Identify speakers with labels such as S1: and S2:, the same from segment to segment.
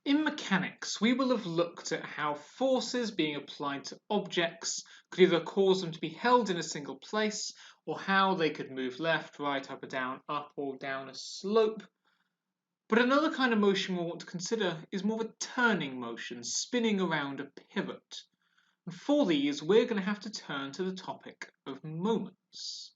S1: In mechanics, we will have looked at how forces being applied to objects could either cause them to be held in a single place, or how they could move left, right, up or down a slope. But another kind of motion we'll want to consider is more of a turning motion, spinning around a pivot. And for these, we're going to have to turn to the topic of moments.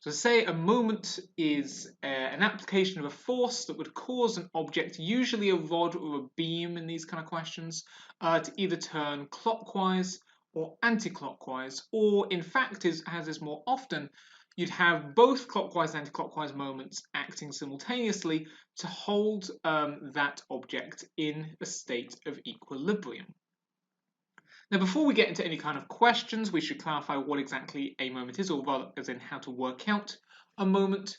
S1: So say a moment is an application of a force that would cause an object, usually a rod or a beam in these kind of questions, to either turn clockwise or anti-clockwise, or in fact, as is more often, you'd have both clockwise and anti-clockwise moments acting simultaneously to hold that object in a state of equilibrium. Now, before we get into any kind of questions, we should clarify what exactly a moment is, or rather, as in how to work out a moment.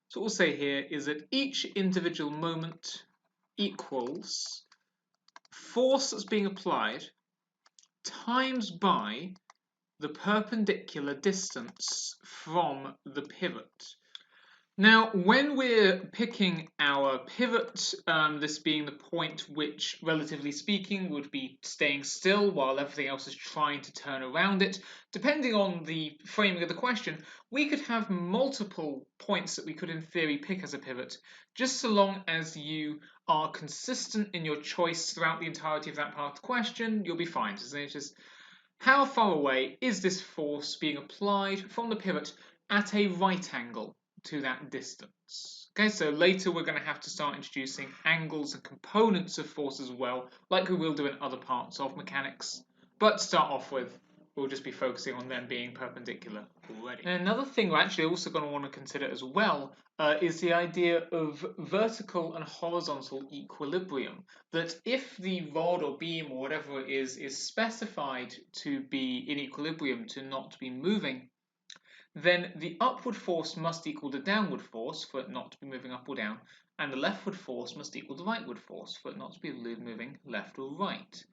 S1: So what we'll say here is that each individual moment equals force that's being applied times by the perpendicular distance from the pivot. Now, when we're picking our pivot, this being the point which, relatively speaking, would be staying still while everything else is trying to turn around it, depending on the framing of the question, we could have multiple points that we could, in theory, pick as a pivot, just so long as you are consistent in your choice throughout the entirety of that part of the question, you'll be fine. So it's just how far away is this force being applied from the pivot at a right angle to that distance? Okay, so later we're going to have to start introducing angles and components of force as well, like we will do in other parts of mechanics. But to start off with, we'll just be focusing on them being perpendicular already. And another thing we're actually also going to want to consider as well is the idea of vertical and horizontal equilibrium. That if the rod or beam or whatever it is specified to be in equilibrium, to not be moving, then the upward force must equal the downward force for it not to be moving up or down, and the leftward force must equal the rightward force for it not to be moving left or right.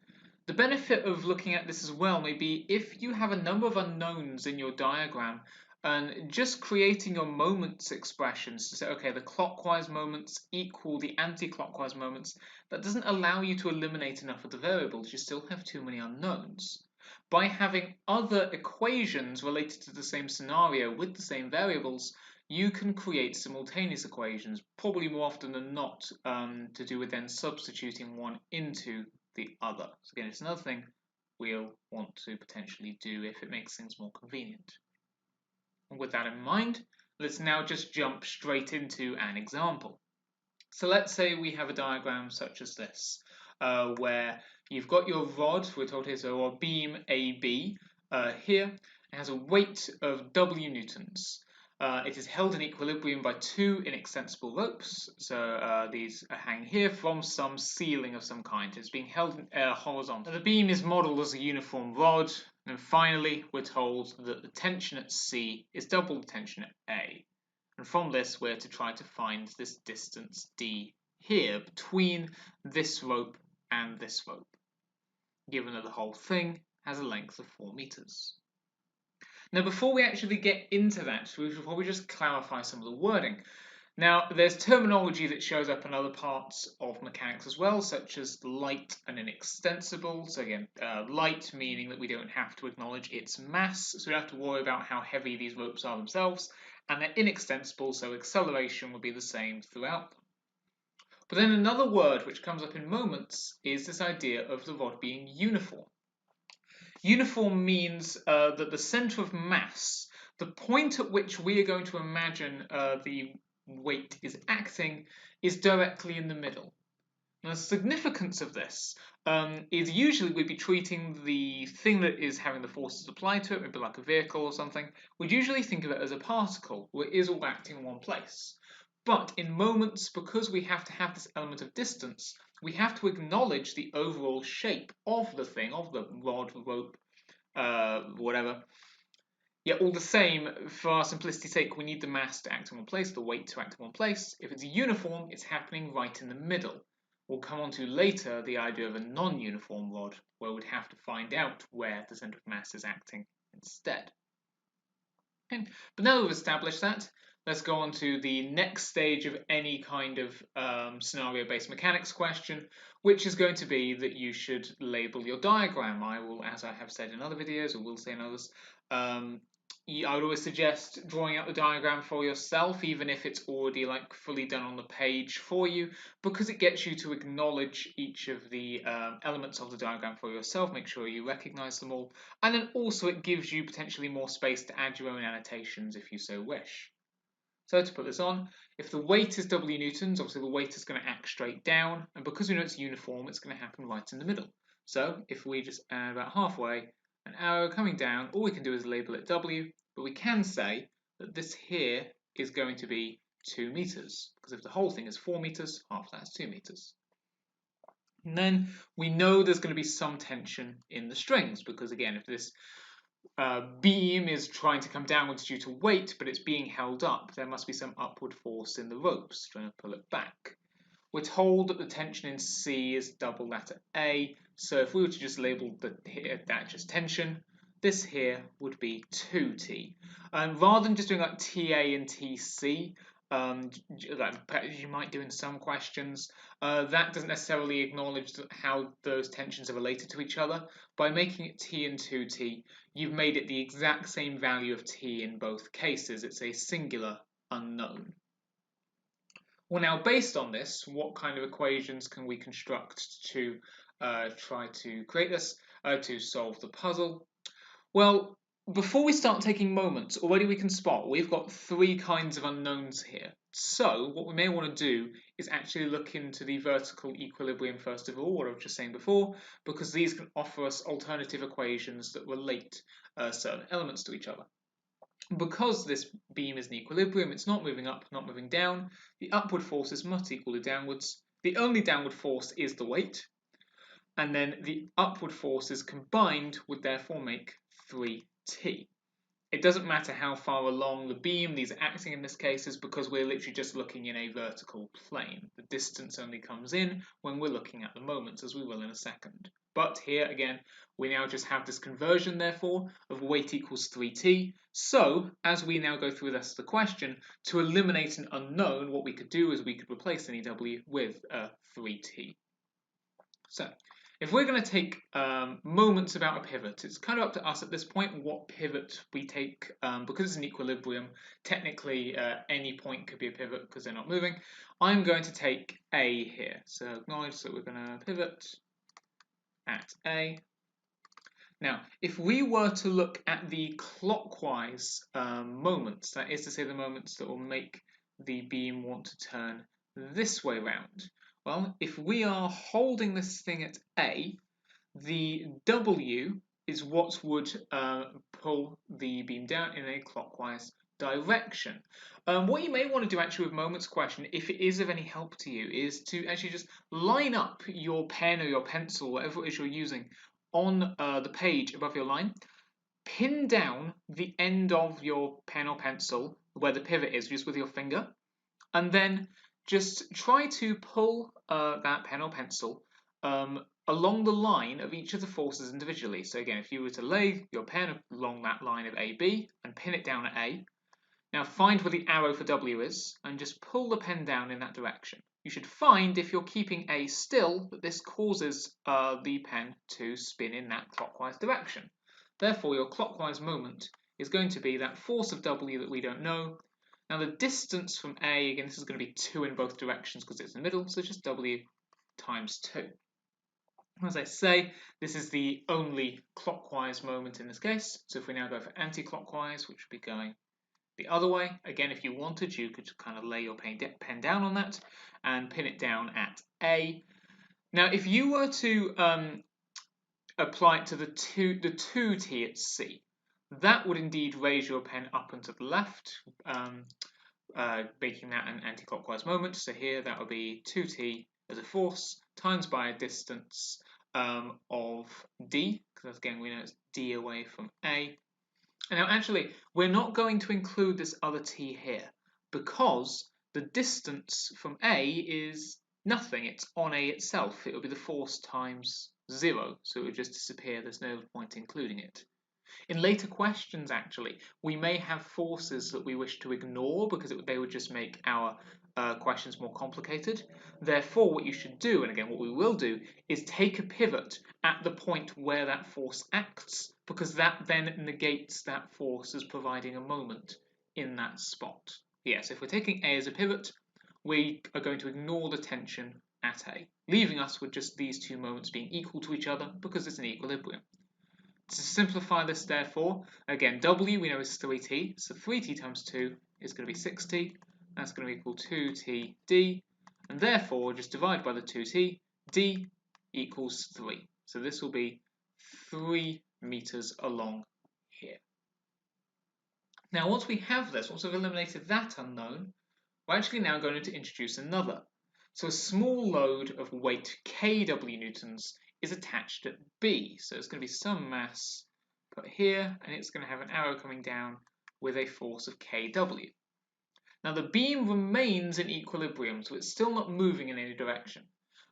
S1: The benefit of looking at this as well may be if you have a number of unknowns in your diagram, and just creating your moments expressions to say, okay, the clockwise moments equal the anti-clockwise moments, that doesn't allow you to eliminate enough of the variables. You still have too many unknowns. By having other equations related to the same scenario with the same variables, you can create simultaneous equations, probably more often than not, to do with then substituting one into the other. So again, it's another thing we'll want to potentially do if it makes things more convenient. And with that in mind, let's now just jump straight into an example. So let's say we have a diagram such as this, where you've got your rod, we're told here, so our beam AB here. It has a weight of W newtons. It is held in equilibrium by two inextensible ropes. So these hang here from some ceiling of some kind. It's being held horizontal. The beam is modelled as a uniform rod. And finally, we're told that the tension at C is double the tension at A. And from this, we're to try to find this distance D here between this rope and this rope, given that the whole thing has a length of 4 meters. Now, before we actually get into that, we should probably just clarify some of the wording. Now, there's terminology that shows up in other parts of mechanics as well, such as light and inextensible. So again, light meaning that we don't have to acknowledge its mass, so we don't have to worry about how heavy these ropes are themselves, and they're inextensible, so acceleration will be the same throughout them. But then another word which comes up in moments is this idea of the rod being uniform. Uniform means that the centre of mass, the point at which we are going to imagine the weight is acting, is directly in the middle. Now, the significance of this is usually we'd be treating the thing that is having the forces applied to it, maybe like a vehicle or something, we'd usually think of it as a particle, where it is all acting in one place. But in moments, because we have to have this element of distance, we have to acknowledge the overall shape of the thing, of the rod, rope, whatever. Yet all the same, for our simplicity's sake, we need the mass to act in one place, the weight to act in one place. If it's uniform, it's happening right in the middle. We'll come on to later the idea of a non-uniform rod, where we'd have to find out where the centre of mass is acting instead. Okay. But now that we've established that, let's go on to the next stage of any kind of scenario-based mechanics question, which is going to be that you should label your diagram. I will, as I have said in other videos, or will say in others, I would always suggest drawing out the diagram for yourself, even if it's already like fully done on the page for you, because it gets you to acknowledge each of the elements of the diagram for yourself, make sure you recognize them all, and then also it gives you potentially more space to add your own annotations if you so wish. So to put this on, if the weight is W newtons, obviously the weight is going to act straight down, and because we know it's uniform, it's going to happen right in the middle. So if we just add about halfway, an arrow coming down, all we can do is label it W, but we can say that this here is going to be 2 meters, because if the whole thing is 4 meters, half of that is 2 meters. And then we know there's going to be some tension in the strings, because again, if this beam is trying to come downwards due to weight, but it's being held up, there must be some upward force in the ropes trying to pull it back. We're told that the tension in C is double that at A, so if we were to just label that just tension, this here would be 2T. Rather than just doing like TA and TC, like you might do in some questions, that doesn't necessarily acknowledge how those tensions are related to each other. By making it T and 2T, you've made it the exact same value of T in both cases. It's a singular unknown. Well, now, based on this, what kind of equations can we construct to try to create this, to solve the puzzle? Well, before we start taking moments, already we can spot we've got 3 kinds of unknowns here. So what we may want to do is actually look into the vertical equilibrium first of all, what I was just saying before, because these can offer us alternative equations that relate certain elements to each other. Because this beam is in equilibrium, it's not moving up, not moving down, the upward forces must equal the downwards. The only downward force is the weight, and then the upward forces combined would therefore make 3T. It doesn't matter how far along the beam these are acting in this case, is because we're literally just looking in a vertical plane. The distance only comes in when we're looking at the moments, as we will in a second. But here again, we now just have this conversion, therefore, of weight equals 3T. So, as we now go through the rest of the question, to eliminate an unknown, what we could do is we could replace any W with 3T. So, if we're going to take moments about a pivot, it's kind of up to us at this point what pivot we take. Because it's an equilibrium, technically any point could be a pivot because they're not moving. I'm going to take A here. So acknowledge that we're going to pivot at A. Now, if we were to look at the clockwise moments, that is to say the moments that will make the beam want to turn this way round, well, if we are holding this thing at A, the W is what would pull the beam down in a clockwise direction. What you may want to do actually with moments question, if it is of any help to you, is to actually just line up your pen or your pencil, whatever it is you're using, on the page above your line. Pin down the end of your pen or pencil, where the pivot is, just with your finger, and then just try to pull that pen or pencil along the line of each of the forces individually. So again, if you were to lay your pen along that line of AB and pin it down at A, now find where the arrow for W is and just pull the pen down in that direction. You should find, if you're keeping A still, that this causes the pen to spin in that clockwise direction. Therefore, your clockwise moment is going to be that force of W that we don't know. Now the distance from A, again, this is going to be 2 in both directions because it's in the middle, so just W times 2. As I say, this is the only clockwise moment in this case. So if we now go for anti-clockwise, which would be going the other way, again, if you wanted, you could kind of lay your pen down on that and pin it down at A. Now, if you were to apply it to the 2T at C, that would indeed raise your pen up and to the left, making that an anti-clockwise moment. So here that would be 2T as a force times by a distance of D, because again we know it's D away from A. And now actually we're not going to include this other T here because the distance from A is nothing, it's on A itself. It would be the force times 0, so it would just disappear, there's no point including it. In later questions, actually, we may have forces that we wish to ignore because they would just make our questions more complicated. Therefore, what you should do, and again what we will do, is take a pivot at the point where that force acts, because that then negates that force as providing a moment in that spot. Yes, if we're taking A as a pivot, we are going to ignore the tension at A, leaving us with just these two moments being equal to each other because it's an equilibrium. To simplify this, therefore, again, W we know is 3t, so 3t times 2 is going to be 6t. That's going to equal 2t d, and therefore, just divide by the 2t, d equals 3. So this will be 3 meters along here. Now, once we have this, once we've eliminated that unknown, we're actually now going to introduce another. So a small load of weight kW newtons is attached at B. So it's going to be some mass put here, and it's going to have an arrow coming down with a force of kW. Now the beam remains in equilibrium, so it's still not moving in any direction.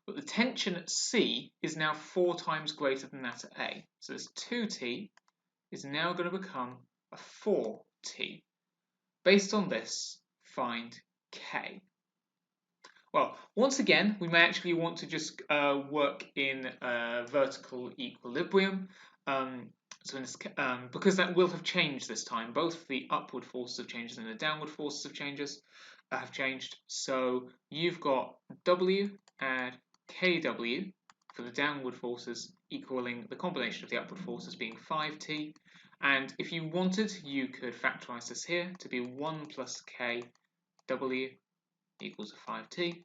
S1: But the tension at C is now 4 times greater than that at A. So this 2t is now going to become a 4t. Based on this, find K. Well, once again, we may actually want to just work in vertical equilibrium. So in this, because that will have changed this time, both the upward forces have changed and the downward forces have changed. So you've got W and KW for the downward forces equaling the combination of the upward forces being 5t. And if you wanted, you could factorise this here to be 1 plus KW equals a 5t.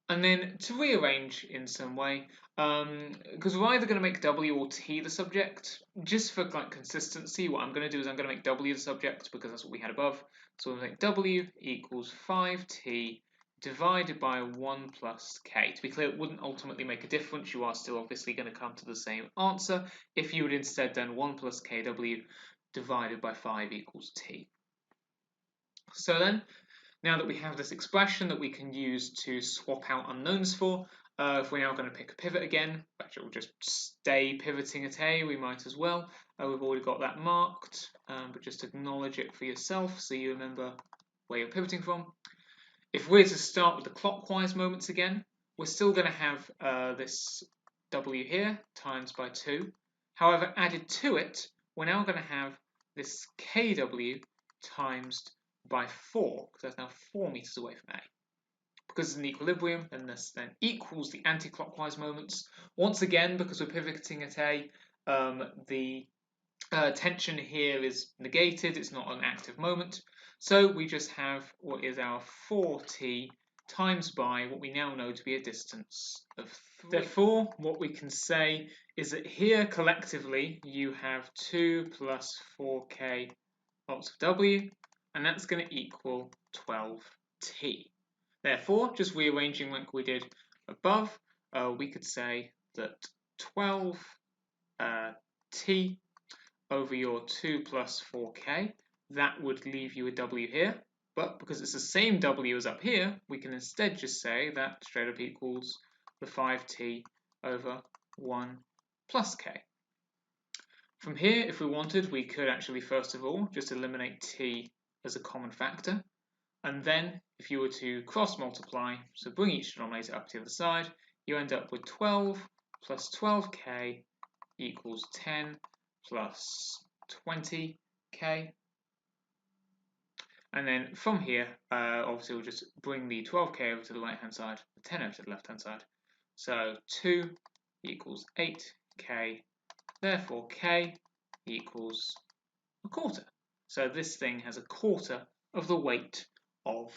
S1: And then to rearrange in some way, because we're either going to make W or T the subject, just for like consistency, what I'm going to do is I'm going to make W the subject because that's what we had above. So we'll make W equals 5T divided by 1 plus K. To be clear, it wouldn't ultimately make a difference. You are still obviously going to come to the same answer if you had instead done 1 plus KW divided by 5 equals T. So then, now that we have this expression that we can use to swap out unknowns for, if we're now going to pick a pivot again, actually we'll just stay pivoting at A, we might as well. We've already got that marked, but just acknowledge it for yourself so you remember where you're pivoting from. If we're to start with the clockwise moments again, we're still going to have this W here times by 2. However, added to it, we're now going to have this KW times by 4, because that's now 4 meters away from A. Because it's an equilibrium, then this then equals the anti-clockwise moments. Once again, because we're pivoting at A, the tension here is negated, it's not an active moment. So we just have what is our 4t times by what we now know to be a distance of 3. Therefore, what we can say is that here collectively you have 2 plus 4k lots of W, and that's going to equal 12t. Therefore, just rearranging like we did above, we could say that 12t over your 2 plus 4k, that would leave you a W here, but because it's the same W as up here, we can instead just say that straight up equals the 5t over 1 plus k. From here, if we wanted, we could actually first of all just eliminate t as a common factor, and then if you were to cross multiply, so bring each denominator up to the other side, you end up with 12 plus 12k equals 10 plus 20k. And then from here, obviously we'll just bring the 12k over to the right hand side, the 10 over to the left hand side. So 2 equals 8k, therefore k equals a quarter. So this thing has a quarter of the weight of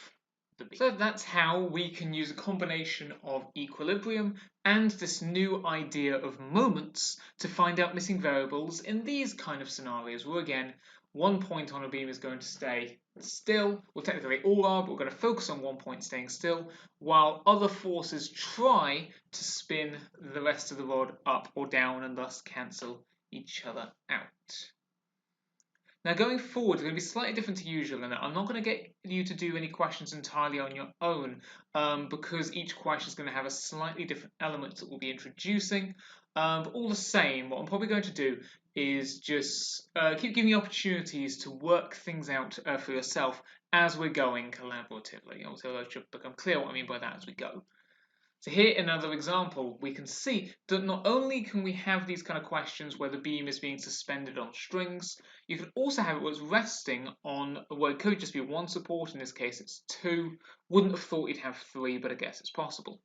S1: the beam. So that's how we can use a combination of equilibrium and this new idea of moments to find out missing variables in these kind of scenarios where, again, one point on a beam is going to stay still. Well, technically they all are, but we're going to focus on one point staying still, while other forces try to spin the rest of the rod up or down and thus cancel each other out. Now going forward, it's going to be slightly different to usual, and I'm not going to get you to do any questions entirely on your own, because each question is going to have a slightly different element that we'll be introducing. But all the same, what I'm probably going to do is just keep giving you opportunities to work things out for yourself as we're going collaboratively. Also, I should become clear what I mean by that as we go. So here, in another example, we can see that not only can we have these kind of questions where the beam is being suspended on strings, you can also have it where it's resting on, well, it could just be one support, in this case it's two. Wouldn't have thought you'd have three, but I guess it's possible.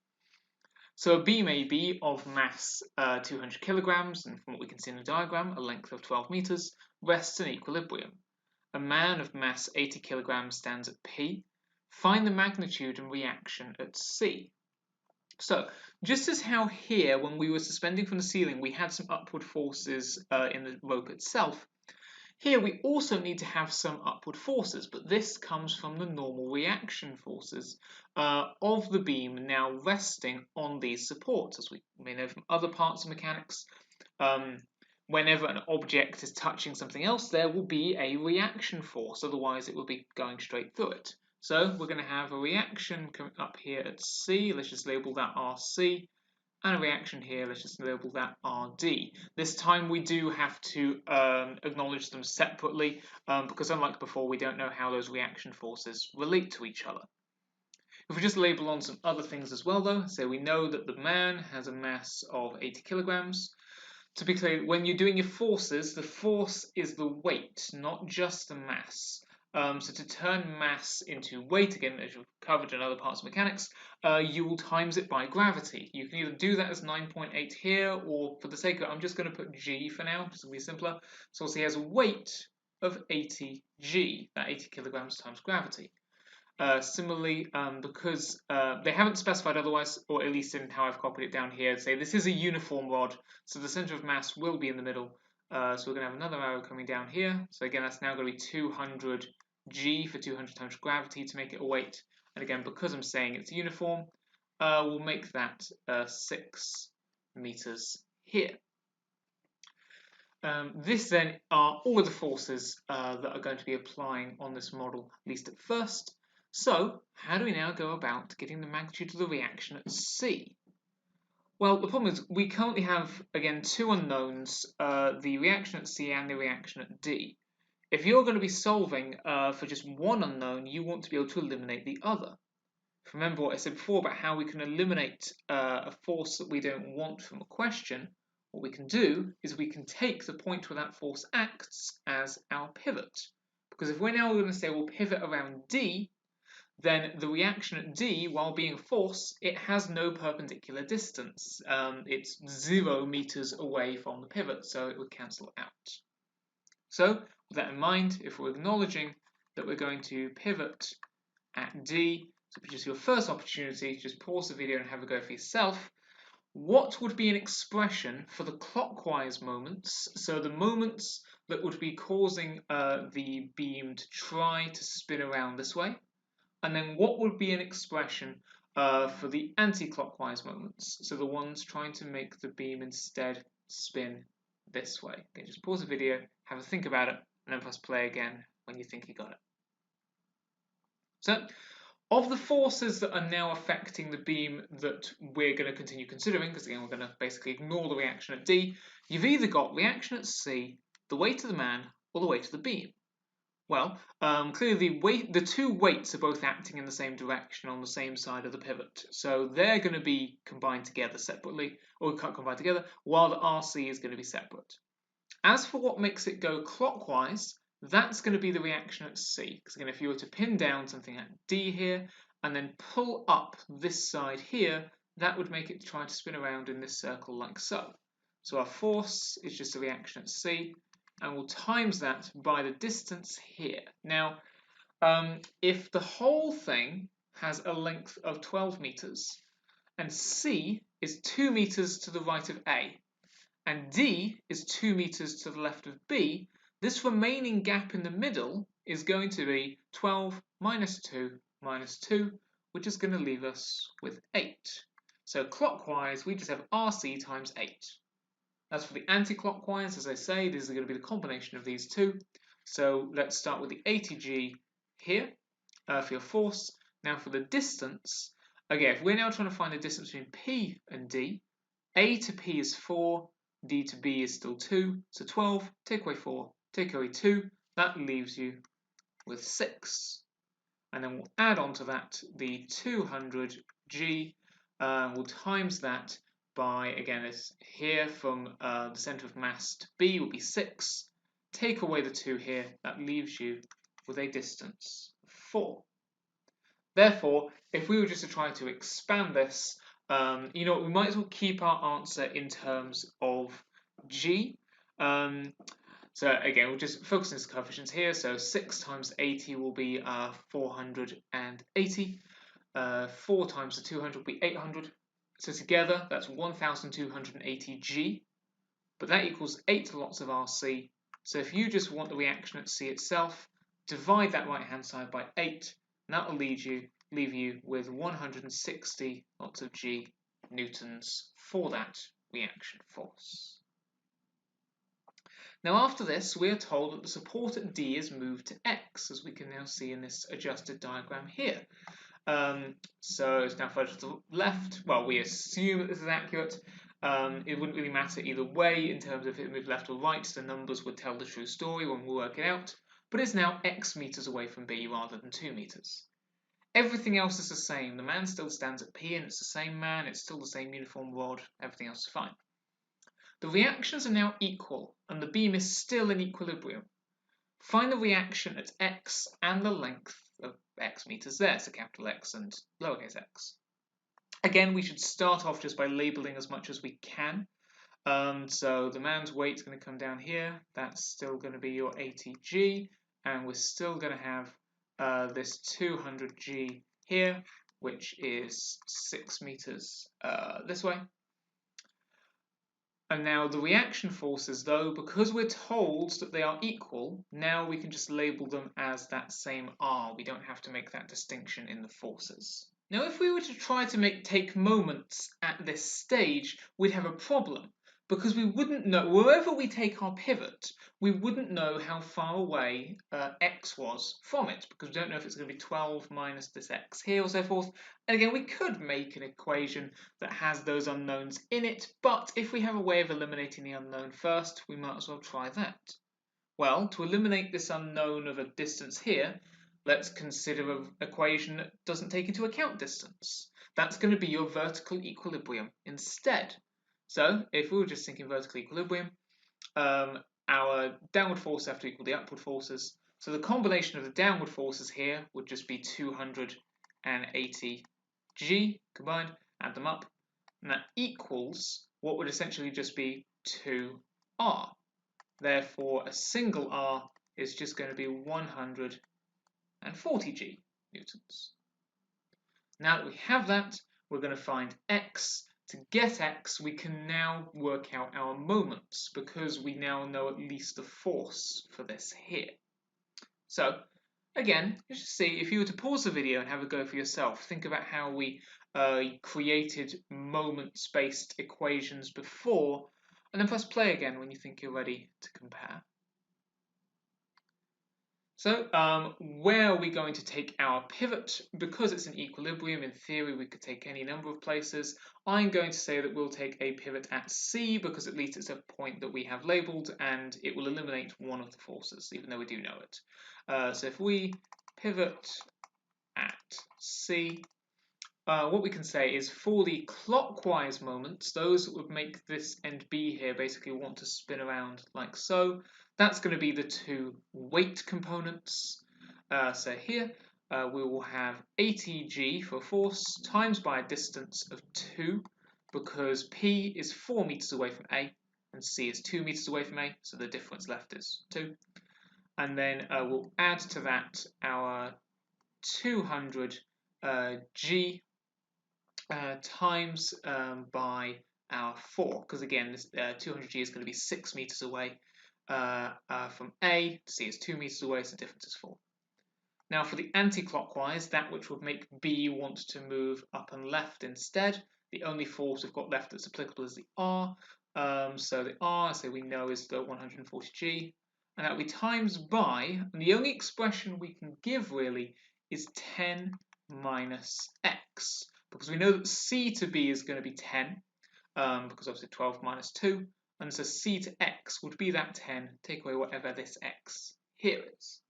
S1: So a beam may be of mass 200 kilograms, and from what we can see in the diagram, a length of 12 meters, rests in equilibrium. A man of mass 80 kilograms stands at P. Find the magnitude and reaction at C. So, just as how here, when we were suspending from the ceiling, we had some upward forces in the rope itself, here we also need to have some upward forces, but this comes from the normal reaction forces of the beam now resting on these supports. As we may know from other parts of mechanics, whenever an object is touching something else, there will be a reaction force, otherwise it will be going straight through it. So we're going to have a reaction coming up here at C, let's just label that RC, and a reaction here, let's just label that RD. This time we do have to acknowledge them separately, because unlike before, we don't know how those reaction forces relate to each other. If we just label on some other things as well though, so we know that the man has a mass of 80 kilograms. To be clear, when you're doing your forces, the force is the weight, not just the mass. So to turn mass into weight, again, as we've covered in other parts of mechanics, you will times it by gravity. You can either do that as 9.8 here, or for the sake of it, I'm just going to put g for now, just to be simpler. So also he has a weight of 80 g, that 80 kilograms times gravity. Similarly, because they haven't specified otherwise, or at least in how I've copied it down here, say this is a uniform rod, so the center of mass will be in the middle. So we're going to have another arrow coming down here. So again, that's now going to be 200 g for 200 times gravity to make it a weight. And again, because I'm saying it's uniform, we'll make that 6 meters here. This then are all of the forces that are going to be applying on this model, at least at first. So, how do we now go about getting the magnitude of the reaction at C? Well, the problem is we currently have, again, two unknowns, the reaction at C and the reaction at D. If you're going to be solving for just one unknown, you want to be able to eliminate the other. Remember what I said before about how we can eliminate a force that we don't want from a question. What we can do is we can take the point where that force acts as our pivot. Because if we're now going to say we'll pivot around D, then the reaction at D, while being a force, it has no perpendicular distance. It's 0 meters away from the pivot, so it would cancel out. So, with that in mind, if we're acknowledging that we're going to pivot at D, so just your first opportunity, just pause the video and have a go for yourself. What would be an expression for the clockwise moments, so the moments that would be causing the beam to try to spin around this way? And then what would be an expression for the anti-clockwise moments, so the ones trying to make the beam instead spin this way? Okay, just pause the video, have a think about it, and then press play again when you think you got it. So, of the forces that are now affecting the beam that we're going to continue considering, because again we're going to basically ignore the reaction at D, you've either got reaction at C, the weight of the man, or the weight of the beam. Well, clearly the two weights are both acting in the same direction on the same side of the pivot, so they're going to be combined together separately, or combined together, while the RC is going to be separate. As for what makes it go clockwise, that's going to be the reaction at C, because again, if you were to pin down something at D here, and then pull up this side here, that would make it try to spin around in this circle like so. So our force is just a reaction at C, and we'll times that by the distance here. Now, if the whole thing has a length of 12 meters, and C is 2 meters to the right of A, and D is 2 meters to the left of B, this remaining gap in the middle is going to be 12 minus 2 minus 2, which is going to leave us with 8. So clockwise, we just have RC times 8. As for the anti-clockwise, as I say, this is going to be the combination of these two. So let's start with the 80G here for your force. Now for the distance, again, if we're now trying to find the distance between P and D, A to P is 4, D to B is still 2, so 12, take away 4, take away 2, that leaves you with 6. And then we'll add on to that the 200G, we'll times that by, again, this here from the centre of mass to B will be 6, take away the 2 here, that leaves you with a distance of 4. Therefore, if we were just to try to expand this, we might as well keep our answer in terms of G. So again, we'll just focus on these coefficients here. So 6 times 80 will be 480. 4 times the 200 will be 800. So together, that's 1280 G. But that equals 8 lots of RC. So if you just want the reaction at C itself, divide that right-hand side by 8, and that will leave you with 160 lots of G newtons for that reaction force. Now after this, we are told that the support at D is moved to X, as we can now see in this adjusted diagram here. So it's now further to the left. Well, we assume that this is accurate. It wouldn't really matter either way in terms of if it moved left or right. The numbers would tell the true story when we work it out. But it's now X meters away from B rather than 2 meters. Everything else is the same. The man still stands at P and it's the same man. It's still the same uniform rod. Everything else is fine. The reactions are now equal, and the beam is still in equilibrium. Find the reaction at X and the length of X meters there, so capital X and lowercase x. Again, we should start off just by labelling as much as we can. So the man's weight is going to come down here. That's still going to be your 80G, and we're still going to have this 200G here, which is 6 meters this way. And now the reaction forces, though, because we're told that they are equal, now we can just label them as that same R. We don't have to make that distinction in the forces. Now, if we were to try to take moments at this stage, we'd have a problem, because we wouldn't know, wherever we take our pivot, we wouldn't know how far away x was from it, because we don't know if it's going to be 12 minus this x here or so forth. And again, we could make an equation that has those unknowns in it, but if we have a way of eliminating the unknown first, we might as well try that. Well, to eliminate this unknown of a distance here, let's consider an equation that doesn't take into account distance. That's going to be your vertical equilibrium instead. So, if we were just thinking vertical equilibrium, our downward forces have to equal the upward forces. So the combination of the downward forces here would just be 280 G combined, add them up, and that equals what would essentially just be 2R. Therefore, a single R is just going to be 140 G newtons. Now that we have that, we're going to find X. To get X, we can now work out our moments, because we now know at least the force for this here. So, again, just see, if you were to pause the video and have a go for yourself, think about how we created moments-based equations before, and then press play again when you think you're ready to compare. So, where are we going to take our pivot? Because it's in equilibrium, in theory, we could take any number of places. I'm going to say that we'll take a pivot at C, because at least it's a point that we have labelled, and it will eliminate one of the forces, even though we do know it. So if we pivot at C, what we can say is for the clockwise moments, those that would make this end B here basically want to spin around like so, that's going to be the two weight components. So here we will have 80G for force times by a distance of 2, because P is 4 meters away from A and C is 2 meters away from A, so the difference left is 2. And then we'll add to that our 200G times by our 4, because again, this 200G is going to be 6 meters away from A. C is 2 meters away, so the difference is 4. Now for the anti-clockwise, that which would make B want to move up and left instead, the only force we've got left that's applicable is the R. So the R, so we know, is the 140G. and that will be times by, and the only expression we can give really is 10 minus x, because we know that c to b is going to be 10, because obviously 12 minus 2, and so c to x would be that 10, take away whatever this x here is.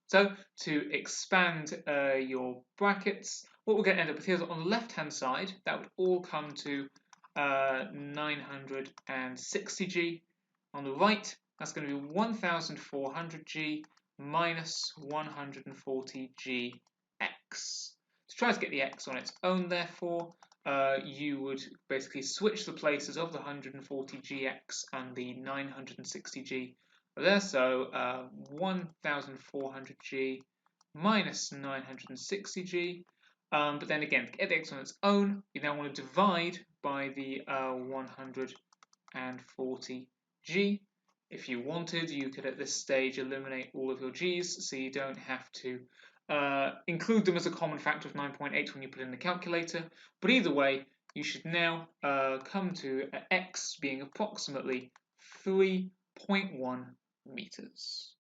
S1: So to expand your brackets, what we're going to end up with here is on the left-hand side, that would all come to 960g. On the right, that's going to be 1400g minus 140gx. To try to get the x on its own, therefore, you would basically switch the places of the 140gx and the 960g there. So 1400g minus 960g. But then again, to get the x on its own, you now want to divide by the 140g. If you wanted, you could at this stage eliminate all of your g's, so you don't have to include them as a common factor of 9.8 when you put in the calculator. But either way, you should now come to x being approximately 3.1 meters.